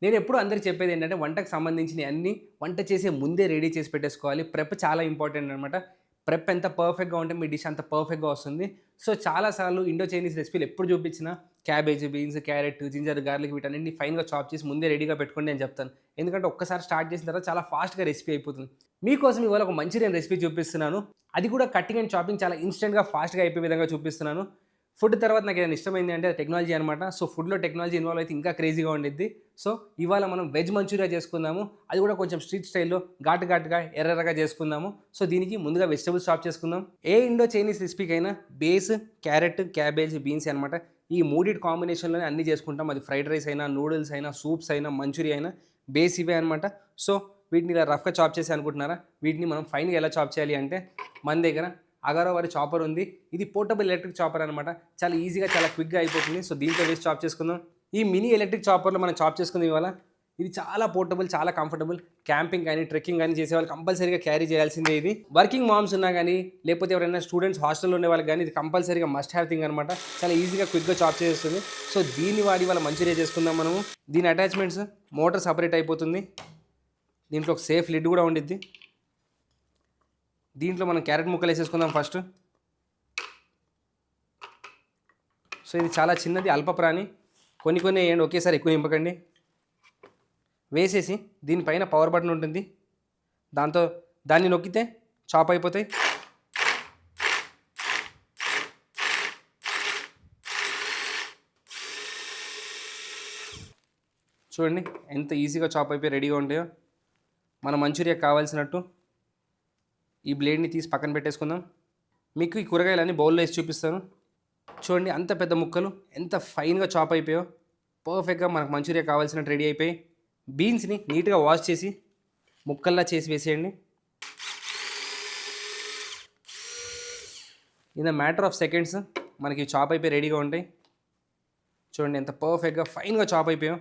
నేను ఎప్పుడు అందరికి చెప్పేది ఏంటంటే వంటకు సంబంధించినవి అన్నీ వంట చేసే ముందే రెడీ చేసి పెట్టేసుకోవాలి. ప్రెప్ చాలా ఇంపార్టెంట్ అనమాట. ప్రెప్ ఎంత పర్ఫెక్ట్‌గా ఉంటే మీ డిష్ అంత పర్ఫెక్ట్‌గా వస్తుంది. సో, చాలా సార్లు ఇండో చైనీస్ రెసిపీలు ఎప్పుడు చూపించినా cabbage, beans, carrot, ginger, garlic వీటన్నిటిని ఫైన్‌గా చాప్ చేసి ముందే రెడీగా పెట్టుకోండి అని చెప్తాను. ఎందుకంటే ఒక్కసారి స్టార్ట్ చేసిన తర్వాత చాలా ఫాస్ట్‌గా రెసిపీ అయిపోతుంది. మీకోసం ఇవాళ ఒక మంచూరియన్ రెసిపీ చూపిస్తున్నాను. అది కూడా కటింగ్ అండ్ చాపింగ్ చాలా ఇన్‌స్టంట్‌గా ఫాస్ట్‌గా అయిపోయే విధంగా చూపిస్తున్నాను. ఫుడ్ తర్వాత నాకేదైనా ఇష్టమైంది అంటే అది టెక్నాలజీ అనమాట. సో, ఫుడ్‌లో టెక్నాలజీ ఇన్వాల్వ్ అయితే ఇంకా క్రేజీగా ఉండిద్ది. సో, ఇవాళ మనం వెజ్ మంచూరియా చేసుకుందాము. అది కూడా కొంచెం స్ట్రీట్ స్టైల్‌లో ఘాటుగా, ఎర్రగా చేసుకుందాము. సో, దీనికి ముందుగా వెజిటబుల్స్ చాప్ చేసుకుందాం. ఏ ఇండో చైనీస్ రెసిపీకైనా బేస్ క్యారెట్, క్యాబేజ్, బీన్స్ అనమాట. ఈ మూడిటి కాంబినేషన్‌లోనే అన్నీ చేసుకుంటాం. అది ఫ్రైడ్ రైస్ అయినా, నూడిల్స్ అయినా, సూప్స్ అయినా, మంచూరియా అయినా బేస్ ఇవే అనమాట. సో, వీటిని ఇలా రఫ్‌గా చాప్ చేసి అనుకుంటున్నారా? వీటిని మనం ఫైన్‌గా ఎలా చాప్ చేయాలి అంటే మన దగ్గర అగారో వారి చాపర్ ఉంది. ఇది పోర్టబుల్ ఎలక్ట్రిక్ చాపర్ అనమాట. చాలా ఈజీగా, చాలా క్విక్‌గా అయిపోతుంది. సో, దీంతో వేసి చాప్ చేసుకుందాం. ఈ మినీ ఎలక్ట్రిక్ చాపర్‌లో మనం చాప్ చేసుకుందాం ఇవాళ. ఇది చాలా పోర్టబుల్, చాలా కంఫర్టబుల్. క్యాంపింగ్ గాని, ట్రెక్కింగ్ గాని చేసేవాళ్ళు కంపల్సరీగా క్యారీ చేయాల్సిందే ఇది. వర్కింగ్ మామ్స్ ఉన్నా గాని, లేకపోతే ఎవరైనా స్టూడెంట్స్ హాస్టల్‌లో ఉండే వాళ్ళకి గాని ఇది కంపల్సరీగా మస్ట్ హావ్ థింగ్ అనమాట. చాలా ఈజీగా, క్విక్‌గా చాప్ చేసేస్తుంది. సో, దీన్ని వాడి ఇవాళ మంచూరియా చేసుకుందాం మనము. దీని అటాచ్‌మెంట్స్ మోటార్ సెపరేట్ అయిపోతుంది. దీంట్లో ఒక సేఫ్ లిడ్ కూడా ఉండిద్ది. దీంట్లో మనం క్యారెట్ ముక్కలు వేసేసుకుందాం ఫస్ట్. సో, ఇది చాలా చిన్నది, అల్ప ప్రాణి. కొన్ని వేయండి, ఒకేసారి ఎక్కువ నింపకండి. వేసేసి దీనిపైన పవర్ బటన్ ఉంటుంది. దాన్ని నొక్కితే చాప్ అయిపోతాయి. చూడండి ఎంత ఈజీగా చాప్ అయిపోయి రెడీగా ఉంటాయో. మన మంచూరియా కావాల్సినట్టు ఈ బ్లేడ్ని తీసి పక్కన పెట్టేసుకుందాం. మీకు ఈ కూరగాయలన్నీ బౌల్లో వేసి చూపిస్తాను. చూడండి అంత పెద్ద ముక్కలు ఎంత ఫైన్గా చాప్ అయిపోయాయో. పర్ఫెక్ట్గా మనకు మంచూరియా కావాల్సినట్టు రెడీ అయిపోయి. బీన్స్ని నీట్గా వాష్ చేసి ముక్కల్లా చేసి వేసేయండి. In the matter of seconds మనకి చాప్ అయిపోయి రెడీగా ఉంటాయి. చూడండి ఎంత పర్ఫెక్ట్గా ఫైన్గా చాప్ అయిపోయాయో.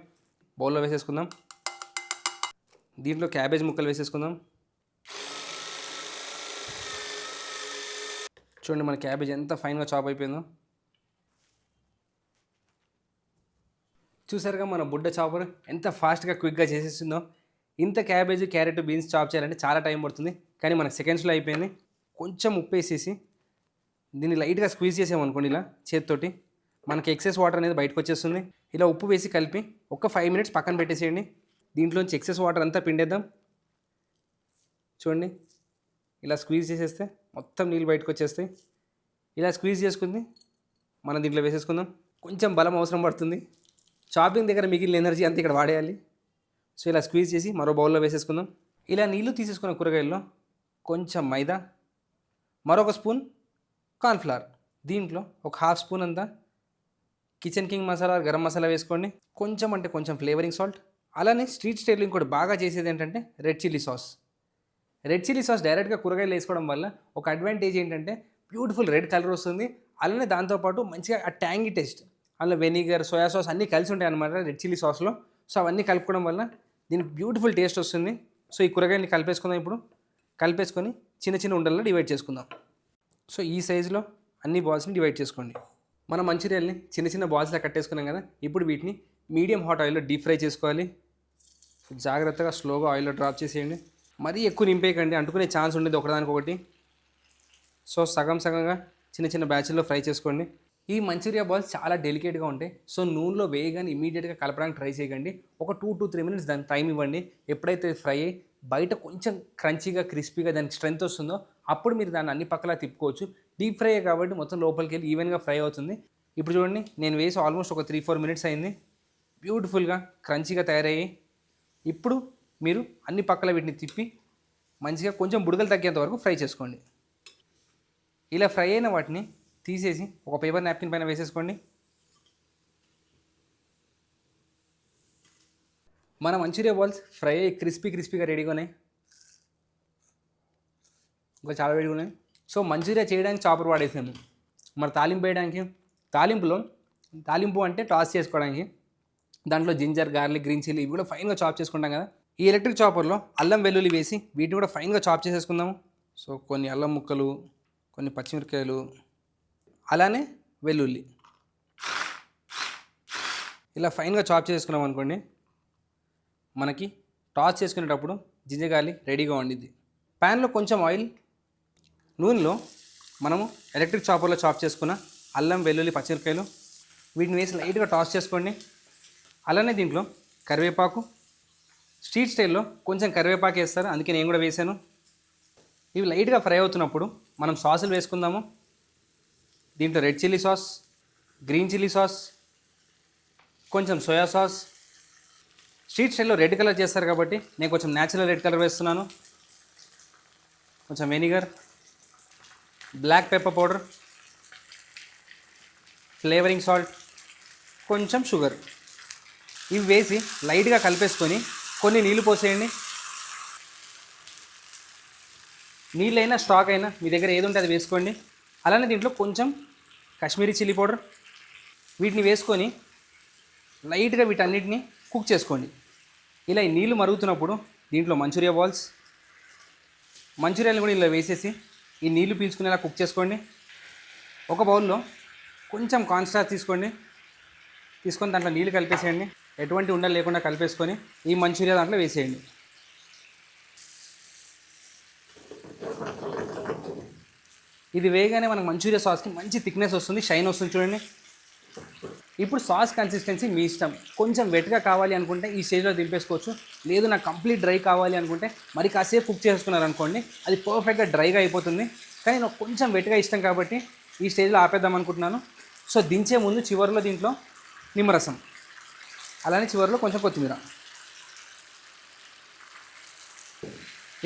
బౌల్లో వేసేసుకుందాం. దీంట్లో క్యాబేజ్ ముక్కలు వేసేసుకుందాం. చూడండి మన క్యాబేజ్ ఎంత ఫైన్గా చాప్ అయిపోయిందో. చూసారుగా మన బుడ్డ చాపర్ ఎంత ఫాస్ట్గా, క్విక్గా చేసేస్తుందో. ఇంత క్యాబేజ్, క్యారెట్, బీన్స్ చాప్ చేయాలంటే చాలా టైం పడుతుంది. కానీ మనకు సెకండ్స్లో అయిపోయింది. కొంచెం ఉప్పు వేసేసి దీన్ని లైట్గా స్క్వీజ్ చేసామనుకోండి ఇలా చేతితోటి, మనకి ఎక్సెస్ వాటర్ అనేది బయటకు వచ్చేస్తుంది. ఇలా ఉప్పు వేసి కలిపి ఒక 5 మినిట్స్ పక్కన పెట్టేసేయండి. దీంట్లోంచి ఎక్సెస్ వాటర్ అంతా పిండేద్దాం. చూడండి ఇలా స్క్వీజ్ చేసేస్తే మొత్తం నీళ్ళు బయటకు వచ్చేస్తాయి. ఇలా స్క్వీజ్ చేసుకుంది మనం దీంట్లో వేసేసుకుందాం. కొంచెం బలం అవసరం పడుతుంది. చాపింగ్ దగ్గర మిగిలిన ఎనర్జీ అంతా ఇక్కడ వాడేయాలి. సో, ఇలా స్క్వీజ్ చేసి మరో బౌల్లో వేసేసుకుందాం. ఇలా నీళ్లు తీసేసుకున్న కూరగాయల్లో కొంచెం మైదా, మరొక స్పూన్ కార్న్ఫ్లవర్, దీంట్లో ఒక హాఫ్ స్పూన్ అంతా కిచెన్ కింగ్ మసాలా, గరం మసాలా వేసుకోండి. కొంచెం అంటే కొంచెం ఫ్లేవరింగ్ సాల్ట్. అలానే స్ట్రీట్ స్టైల్లో ఇంకోటి బాగా చేసేది ఏంటంటే red chilli sauce. Red chilli sauce డైరెక్ట్గా కూరగాయలు వేసుకోవడం వల్ల ఒక అడ్వాంటేజ్ ఏంటంటే బ్యూటిఫుల్ రెడ్ కలర్ వస్తుంది. అలానే దాంతోపాటు మంచిగా ఆ ట్యాంగీ టేస్ట్, అందులో వెనిగర్, సోయా సాస్ అన్నీ కలిసి ఉంటాయి అన్నమాట రెడ్ చిల్లీ సాస్లో. సో, అవన్నీ కలుపుకోవడం వల్ల దీనికి బ్యూటిఫుల్ టేస్ట్ వస్తుంది. సో, ఈ కూరగాయలని కలిపేసుకుందాం. ఇప్పుడు కలిపేసుకొని చిన్న చిన్న ఉండల్లో డివైడ్ చేసుకుందాం. సో, ఈ సైజులో అన్ని బాల్స్ని డివైడ్ చేసుకోండి. మన మంచూరియాల్ని చిన్న చిన్న బాల్స్లా కట్టేసుకున్నాం కదా. ఇప్పుడు వీటిని మీడియం హాట్ ఆయిల్లో డీప్ ఫ్రై చేసుకోవాలి. జాగ్రత్తగా స్లోగా ఆయిల్లో డ్రాప్ చేసేయండి. మరీ ఎక్కువ నింపేయకండి, అంటుకునే ఛాన్స్ ఉండేది ఒకదానికొకటి. సో, సగంగా చిన్న చిన్న బ్యాచ్ల్లో ఫ్రై చేసుకోండి. ఈ మంచూరియా బాల్స్ చాలా డెలికేట్గా ఉంటాయి. సో, నూనెలో వేయగానే ఇమీడియట్గా కలపడానికి ట్రై చేయకండి. ఒక 2 to 3 మినిట్స్ దానికి టైం ఇవ్వండి. ఎప్పుడైతే ఫ్రై అయ్యి బయట కొంచెం క్రంచీగా, క్రిస్పీగా దానికి స్ట్రెంత్ వస్తుందో అప్పుడు మీరు దాన్ని అన్ని పక్కలా తిప్పుకోవచ్చు. డీప్ ఫ్రై కాబట్టి మొత్తం లోపలికి వెళ్ళి ఈవెన్గా ఫ్రై అవుతుంది. ఇప్పుడు చూడండి నేను వేసి ఆల్మోస్ట్ ఒక 3-4 మినిట్స్ అయింది. బ్యూటిఫుల్గా క్రంచీగా తయారయ్యాయి. ఇప్పుడు మీరు అన్ని పక్కల వీటిని తిప్పి మంచిగా కొంచెం బుడగలు తగ్గేంత వరకు ఫ్రై చేసుకోండి. ఇలా ఫ్రై అయిన వాటిని తీసేసి ఒక పేపర్ నాప్కిన్ పైన వేసేసుకోండి. మన మంచూరియా బాల్స్ ఫ్రై అయ్యి క్రిస్పీగా రెడీగా ఉన్నాయి. ఇంకా చాలా వేడిగా ఉన్నాయి. సో, మంచూరియా చేయడానికి చాపర్ వాడేసాము. మరి తాలింపు వేయడానికి తాలింపు అంటే టాస్ చేసుకోవడానికి దాంట్లో జింజర్, గార్లిక్, గ్రీన్ చిల్లీ ఇవి కూడా ఫైన్గా చాప్ చేసుకుంటాం కదా. ఈ ఎలక్ట్రిక్ చాపర్లో అల్లం, వెల్లుల్లి వేసి వీటిని కూడా ఫైన్గా చాప్ చేసేసుకుందాము. సో, కొన్ని అల్లం ముక్కలు, కొన్ని పచ్చిమిరపకాయలు, అలానే వెల్లుల్లి ఇలా ఫైన్గా చాప్ చేసుకున్నాం అనుకోండి. మనకి టాస్ చేసుకునేటప్పుడు జింజగాలి రెడీగా ఉండిద్ది. ప్యాన్లో కొంచెం ఆయిల్, నూనెలో మనము ఎలక్ట్రిక్ చాపర్లో చాప్ చేసుకున్న అల్లం, వెల్లుల్లి, పచ్చిమిరపకాయలు వీటిని వేసి లైట్గా టాస్ చేసుకోండి. అలానే దీంట్లో కరివేపాకు, స్ట్రీట్ స్టైల్లో కొంచెం కరివేపాకు వేస్తారు, అందుకే నేను కూడా వేసాను. ఇవి లైట్గా ఫ్రై అవుతున్నప్పుడు మనం సాసులు వేసుకుందాము. దీంట్లో red chilli sauce, green chilli sauce, కొంచెం సోయా సాస్. స్ట్రీట్ స్టైల్లో రెడ్ కలర్ చేస్తారు కాబట్టి నేను కొంచెం న్యాచురల్ రెడ్ కలర్ వేస్తున్నాను. కొంచెం vinegar, black pepper powder, flavouring salt, కొంచెం షుగర్. ఇవి వేసి లైట్గా కలిపేసుకొని కొన్ని నీళ్ళు పోసేయండి. నీళ్ళైనా స్టాక్ అయినా మీ దగ్గర ఏది ఉంటే అది వేసుకోండి. అలానే దీంట్లో కొంచెం కాశ్మీరీ చిల్లీ పౌడర్, వీటిని వేసుకొని లైట్గా వీటన్నిటిని కుక్ చేసుకోండి. ఇలా ఈ నీళ్ళు మరుగుతున్నప్పుడు దీంట్లో మంచూరియా బాల్స్, మంచూరియాలు కూడా ఇలా వేసేసి ఈ నీళ్లు పీల్చుకునేలా కుక్ చేసుకోండి. ఒక బౌల్లో కొంచెం కార్న్స్టార్చ్ తీసుకొని దాంట్లో నీళ్ళు కలిపేసేయండి. ఎటువంటి ఉండలు లేకుండా కలిపేసుకొని ఈ మంచూరియా దాంట్లో వేసేయండి. ఇది వేయగానే మనకు మంచూరియా సాస్కి మంచి థిక్నెస్ వస్తుంది, షైన్ వస్తుంది చూడండి. ఇప్పుడు సాస్ కన్సిస్టెన్సీ మీ ఇష్టం. కొంచెం వెట్గా కావాలి అనుకుంటే ఈ స్టేజ్లో దింపేసుకోవచ్చు. లేదు నాకు కంప్లీట్ డ్రై కావాలి అనుకుంటే మరి కాసేపు కుక్ చేసుకున్నారనుకోండి, అది పర్ఫెక్ట్గా డ్రైగా అయిపోతుంది. కానీ నాకు కొంచెం వెట్గా ఇష్టం కాబట్టి ఈ స్టేజ్లో ఆపేద్దాం అనుకుంటున్నాను. సో దించే ముందు చివరిలో దీంట్లో నిమ్మరసం, అలానే చివరిలో కొంచెం కొత్తిమీర.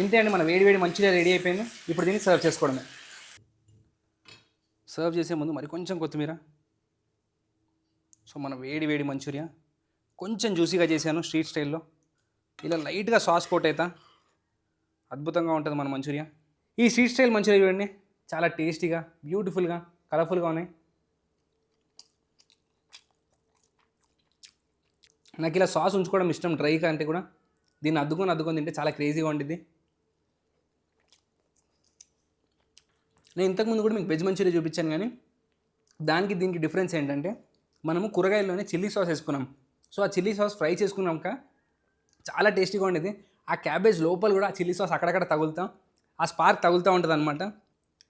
ఇంతే అండి, మన వేడి మంచూరియా రెడీ అయిపోయింది. ఇప్పుడు దీన్ని సర్వ్ చేసుకోవడమే. సర్వ్ చేసే ముందు మరి కొంచెం కొత్తిమీర. సో మన వేడి మంచూరియా కొంచెం జ్యూసీగా చేశాను స్ట్రీట్ స్టైల్లో. ఇలా లైట్గా సాస్ కోట్ అవుతా అద్భుతంగా ఉంటుంది మన మంచూరియా. ఈ స్ట్రీట్ స్టైల్ మంచూరియా చూడండి, చాలా టేస్టీగా, బ్యూటిఫుల్గా, కలర్ఫుల్గా ఉన్నాయి. నాకు ఇలా సాస్ ఉంచుకోవడం ఇష్టం డ్రైగా అంటే కూడా. దీన్ని అద్దుకొని తింటే చాలా క్రేజీగా ఉండిద్ది. నేను ఇంతకుముందు కూడా మీకు వెజ్ మంచూరియా చూపించాను, కానీ దానికి దీనికి డిఫరెన్స్ ఏంటంటే మనము కూరగాయల్లోనే చిల్లీ సాస్ వేసుకున్నాం. సో ఆ చిల్లీ సాస్ ఫ్రై చేసుకున్నాక చాలా టేస్టీగా ఉండేది. ఆ క్యాబేజ్ లోపల కూడా ఆ చిల్లీ సాస్ అక్కడక్కడ తగులుతాం, ఆ స్పార్క్ తగులుతూ ఉంటుంది అనమాట.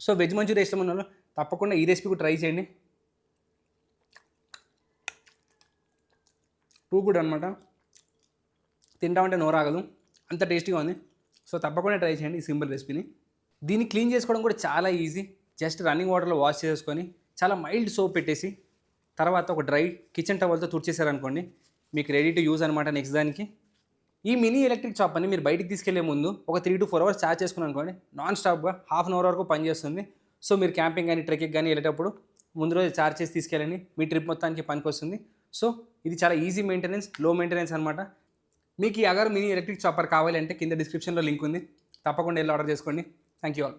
సో వెజ్ మంచూరియా ఇష్టం ఉన్న వాళ్ళు తప్పకుండా ఈ రెసిపీ కూడా ట్రై చేయండి. టూ గుడ్ అనమాట, తింటామంటే నోరాగదు, అంత టేస్టీగా ఉంది. సో తప్పకుండా ట్రై చేయండి ఈ సింపుల్ రెసిపీని. దీన్ని క్లీన్ చేసుకోవడం కూడా చాలా ఈజీ. జస్ట్ రన్నింగ్ వాటర్లో వాష్ చేసుకొని చాలా మైల్డ్ సోప్ పెట్టేసి తర్వాత ఒక డ్రై కిచెన్ టవల్తో తుడిచేసారనుకోండి, మీకు రెడీ టు యూజ్ అనమాట నెక్స్ట్ దానికి. ఈ మినీ ఎలక్ట్రిక్ చాప్ అని మీరు బయటికి తీసుకెళ్లే ముందు ఒక 3 to 4 hours ఛార్జ్ చేసుకుని అనుకోండి, నాన్ స్టాప్గా ½ an hour వరకు పనిచేస్తుంది. సో మీరు క్యాంపింగ్ కానీ ట్రెక్కింగ్ కానీ వెళ్ళేటప్పుడు ముందు రోజు ఛార్జ్ చేసి తీసుకెళ్ళండి, మీ ట్రిప్ మొత్తానికి పనికి వస్తుంది. సో ఇది చాలా ఈజీ మెయింటెనెన్స్, లో మెయింటెనెన్స్ అనమాట. మీకు ఈ అగర్ మినీ ఎలక్ట్రిక్ చాపర్ కావాలి అంటే కింద డిస్క్రిప్షన్లో లింక్ ఉంది, తప్పకుండా వెళ్ళి ఆర్డర్ చేసుకోండి. Thank you all.